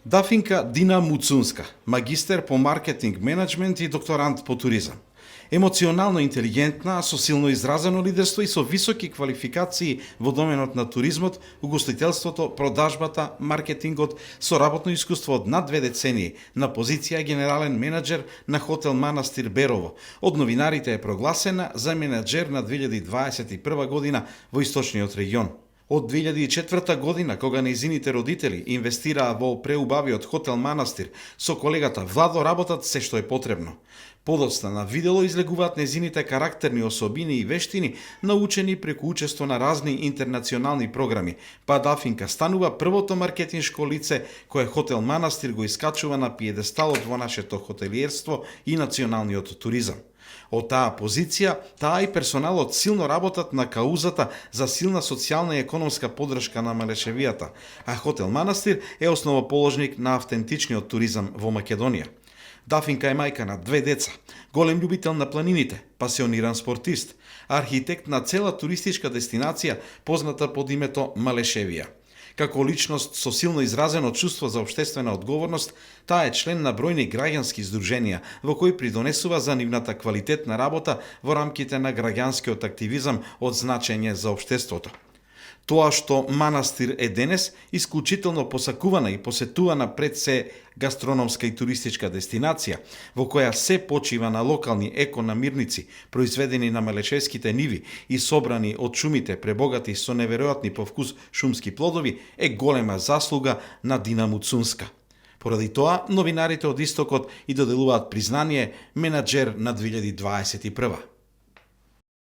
Дафинка Дина Муцунска, магистер по маркетинг менеджмент и докторант по туризам. Емоционално интелигентна, со силно изразено лидерство и со високи квалификации во доменот на туризмот, угостителството, продажбата, маркетингот, со работно искуство од над 2 децении на позиција генерален менеджер на хотел Манастир Берово. Од новинарите е прогласена за менеджер на 2021 година во источниот регион. Од 2004 година, кога нејзините родители инвестираа во преубавиот хотел Манастир, со колегата Владо работат се што е потребно. Подоцна на видело излегуваат нејзините карактерни особини и вештини, научени преку учество на разни интернационални програми, па Дафинка станува првото маркетиншко лице кое хотел Манастир го искачува на пиедесталот во нашето хотелиерство и националниот туризам. Од таа позиција, таа и персоналот силно работат на каузата за силна социјална и економска поддршка на Малешевијата, а хотел Манастир е основоположник на автентичниот туризам во Македонија. Дафинка е мајка на 2 деца, голем љубител на планините, пасиониран спортист, архитект на цела туристичка дестинација позната под името Малешевија. Како личност со силно изразено чувство за општествена одговорност, таа е член на бројни граѓански здруженија во кои придонесува за нивната квалитетна работа во рамките на граѓанскиот активизам од значење за општеството. Тоа што Манастир е денес, исклучително посакувана и посетувана пред се гастрономска и туристичка дестинација, во која се почива на локални еконамирници, произведени на малешевските ниви и собрани од шумите пребогати со неверојатни по вкус шумски плодови, е голема заслуга на Дина Муцунска. Поради тоа, новинарите од Истокот и доделуваат признание менаџер на 2021.